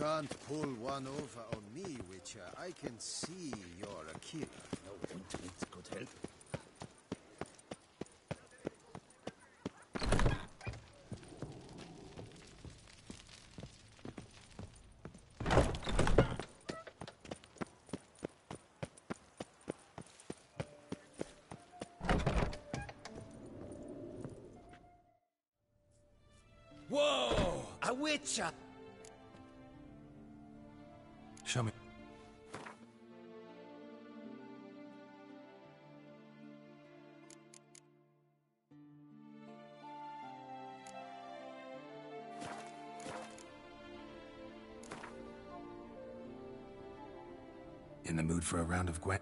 can't pull one over on me, Witcher. I can see you're a killer. No ointment could help. Whoa! A Witcher! Show me. In the mood for a round of Gwen?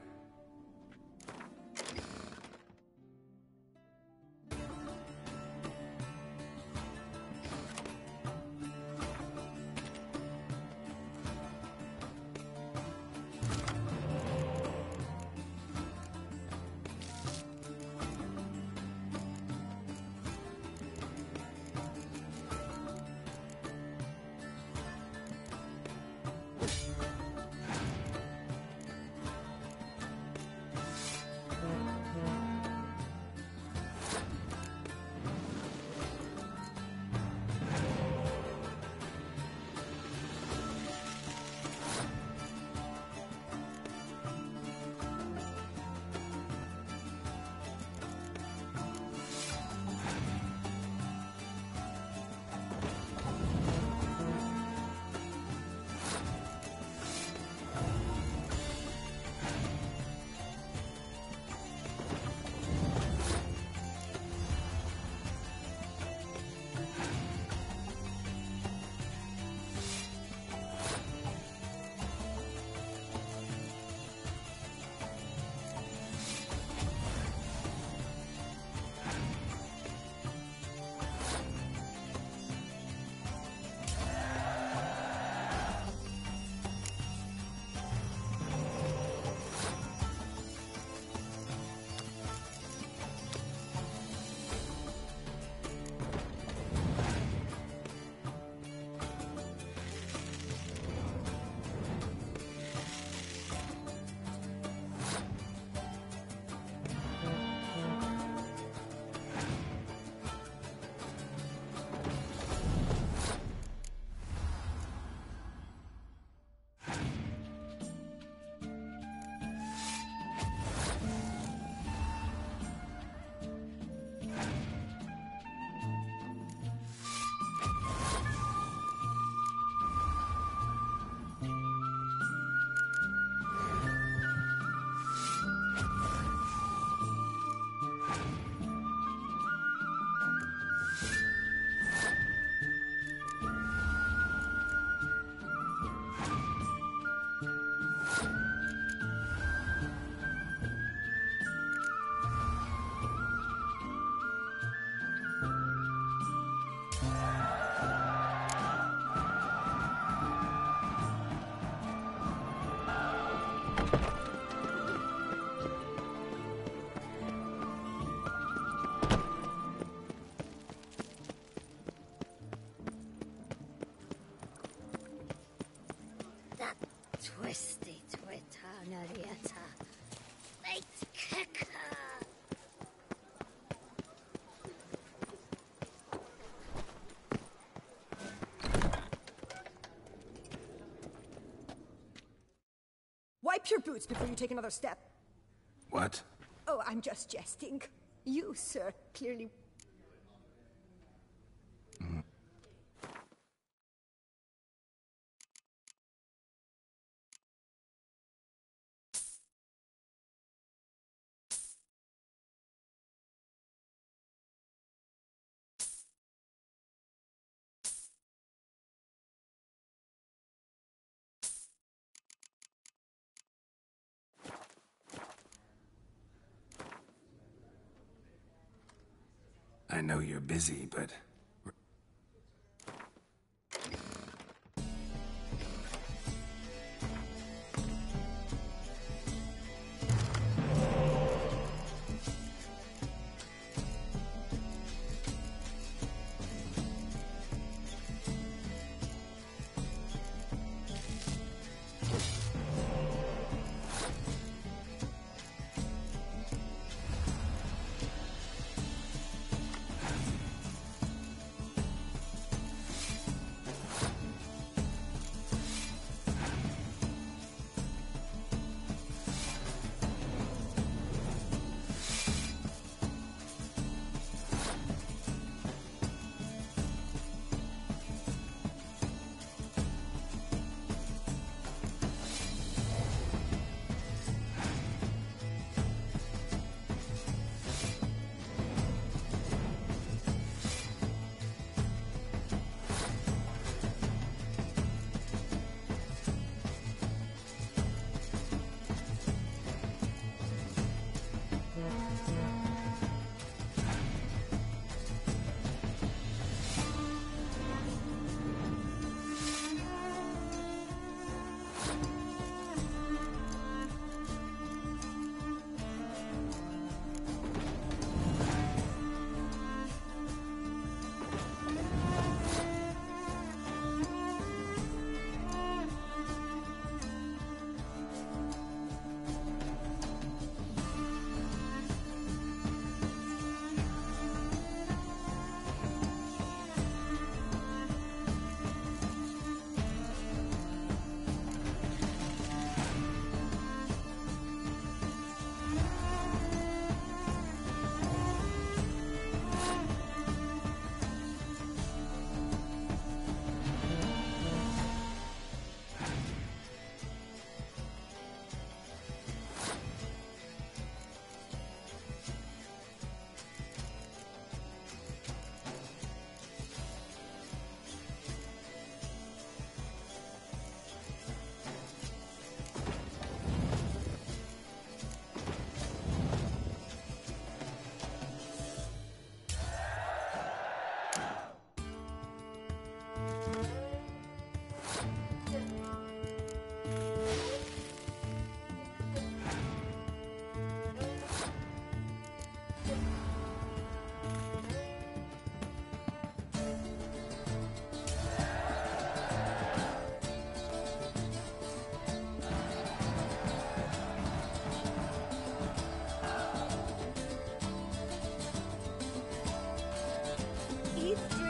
Twisty Twitter, Narieta. Late kicker. Wipe your boots before you take another step. What? Oh, I'm just jesting. You, sir, clearly... I know you're busy, but...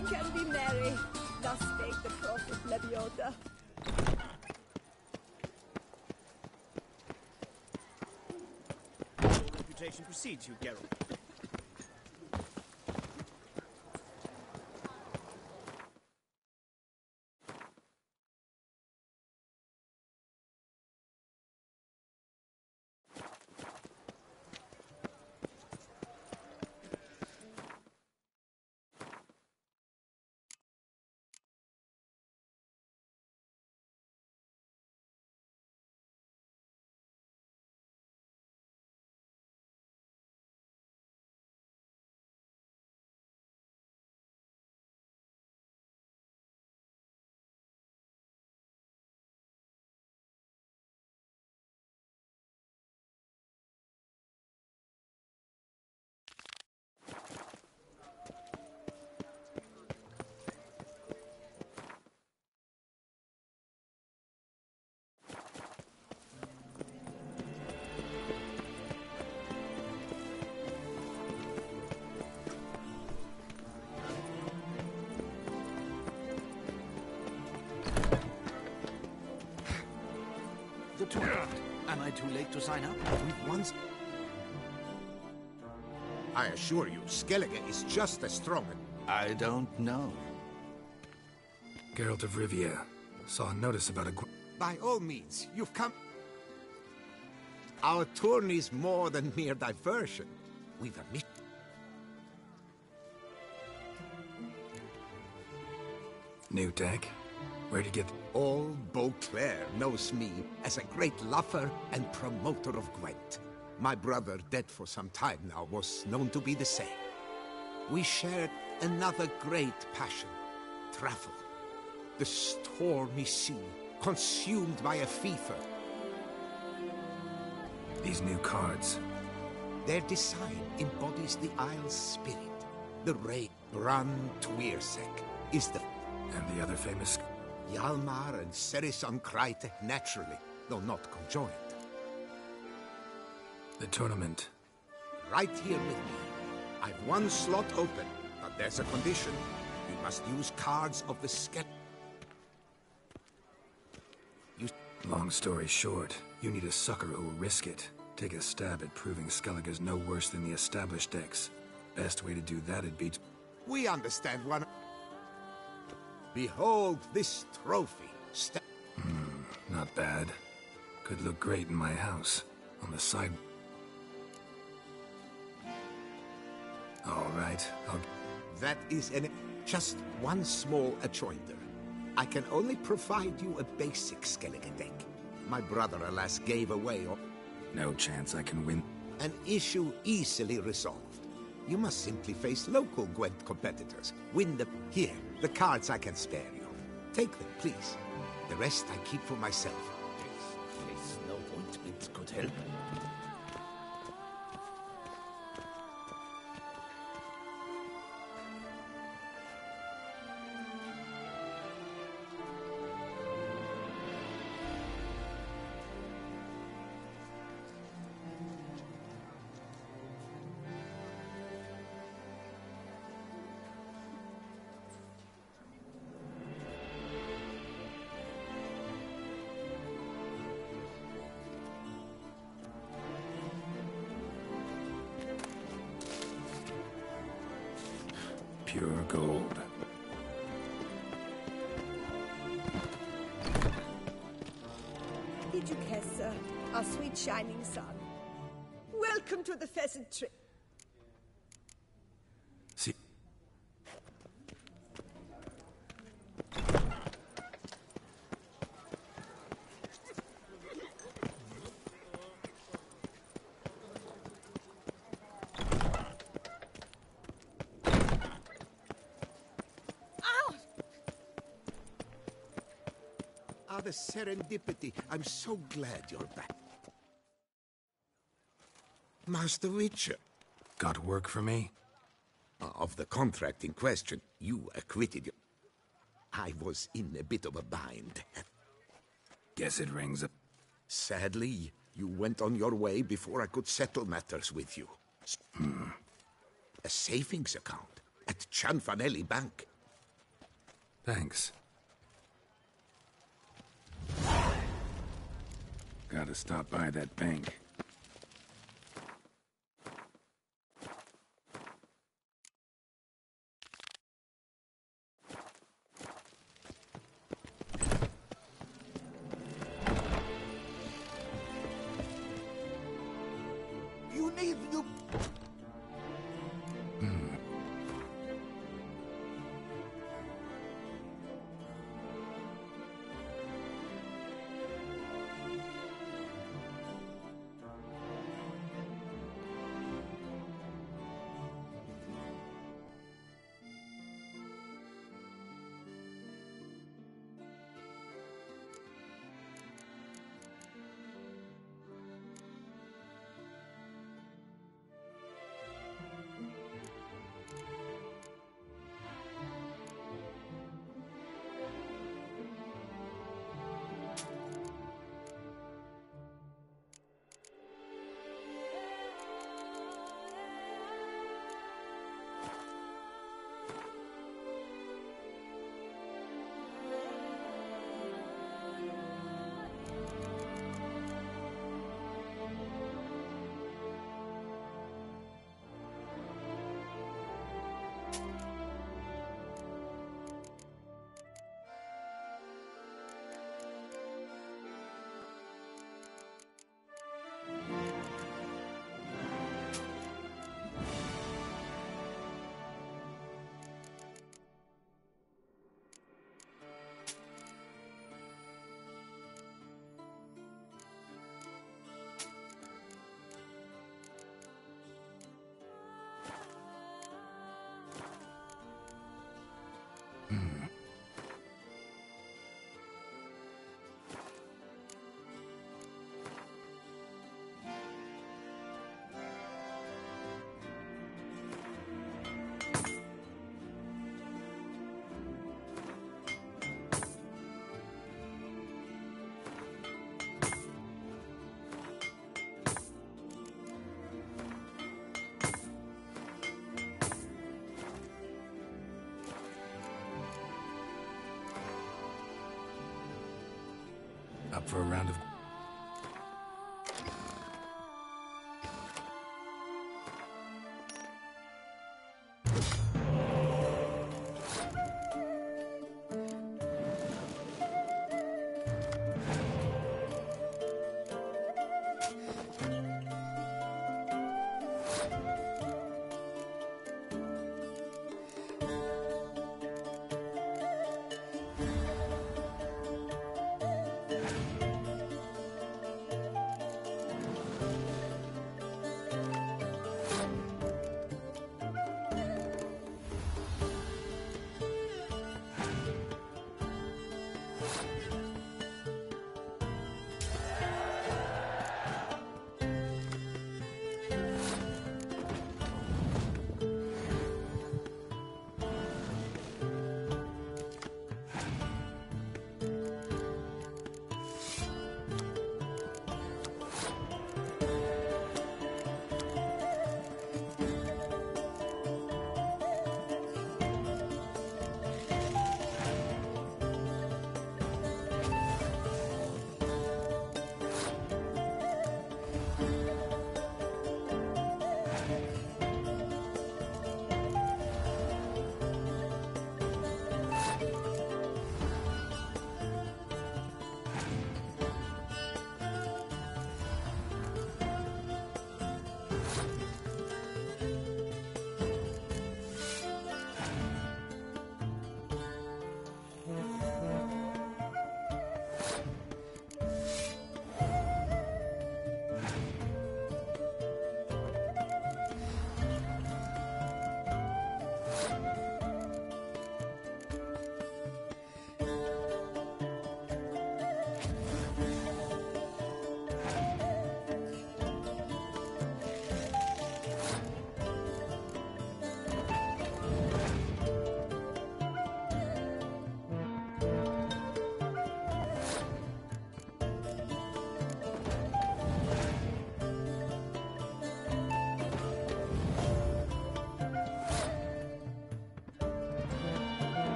we can be merry. Thus spake the prophet Lebioda. Reputation precedes you, Geralt. The tournament. Am I too late to sign up? We've once... I assure you, Skellige is just as strong. I don't know. Geralt of Rivia. Saw a notice about a... By all means, you've come... Our tourney's more than mere diversion. We've a mission. New deck? Where'd you get... All Beauclair knows me as a great lover and promoter of Gwent. My brother, dead for some time now, was known to be the same. We shared another great passion, travel. The stormy sea, consumed by a fever. These new cards. Their design embodies the Isle's spirit. The Rey Bran Tuirsek is the... And the other famous... Hjalmar and Serasan Kreite, naturally, though not conjoined. The tournament. Right here with me. I've one slot open, but there's a condition. You must use cards of the Long story short, you need a sucker who will risk it. Take a stab at proving Skellige's no worse than the established decks. Best way to do that would be... We understand one... Behold this trophy. Not bad. Could look great in my house. On the side... All right, I'll... That is just one small adjoinder. I can only provide you a basic Skellige deck. My brother, alas, gave away... No chance I can win. An issue easily resolved. You must simply face local Gwent competitors. Win them. Here, the cards I can spare you. Take them, please. The rest I keep for myself. This no ointment could help. Pure gold. Did you kiss our sweet shining sun? Welcome to the pheasant tree. See... The serendipity. I'm so glad you're back. Master Witcher. Got work for me? Of the contract in question, you acquitted you. I was in a bit of a bind. Guess it rings a... Sadly, you went on your way before I could settle matters with you. A savings account at Cianfanelli Bank. Thanks. Gotta stop by that bank. You need to... Up for a round of...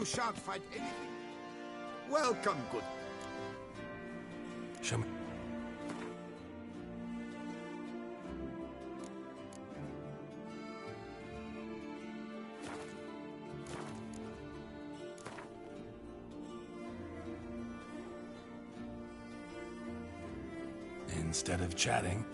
shan't fight anything. Welcome, good. Show me. Instead of chatting.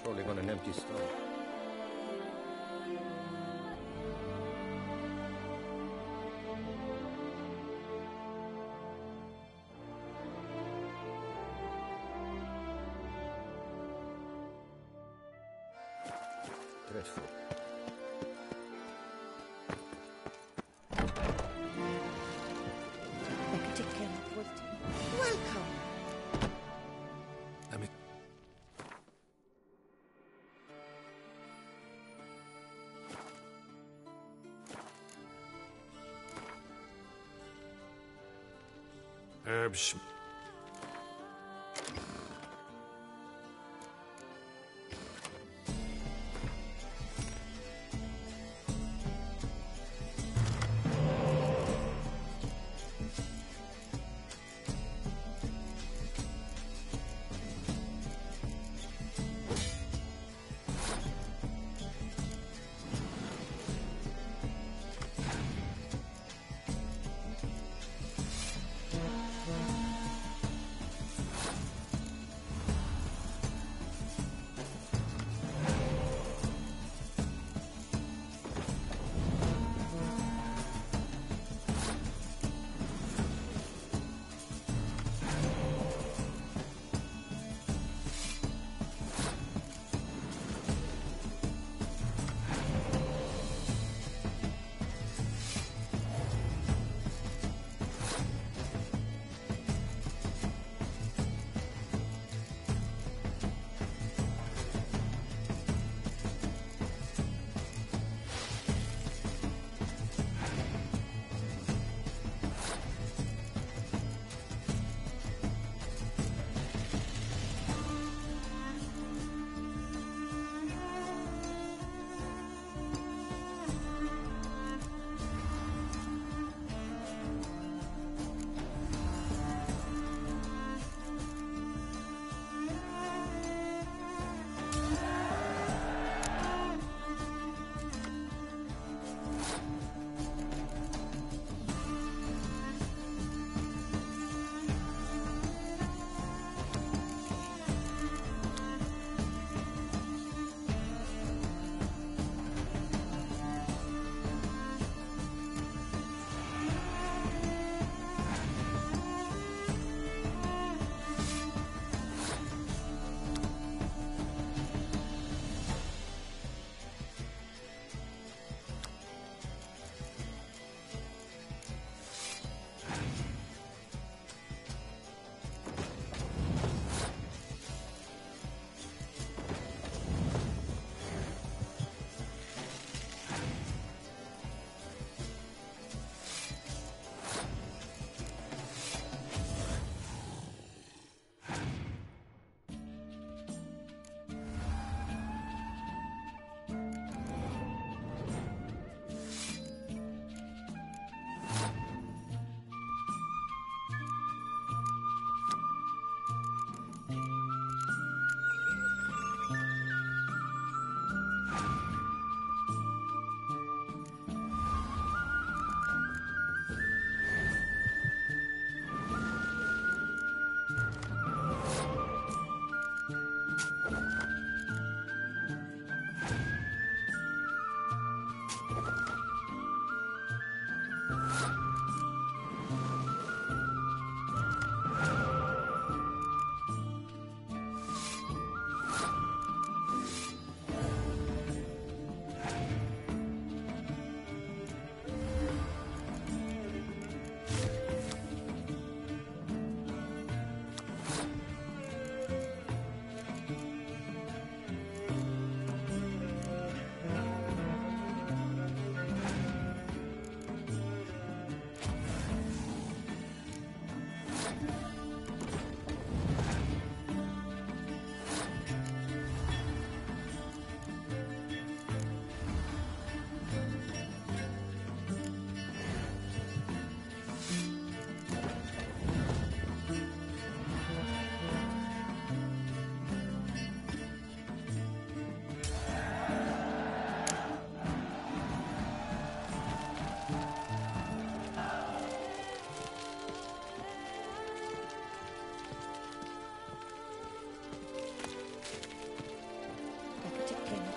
Probably got an empty stomach. Dreadful. Welcome. Let me... Herbs.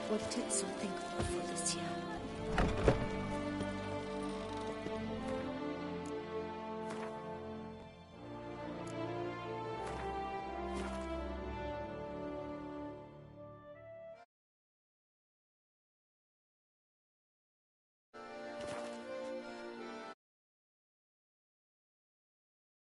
what Tetsu thankful for this year.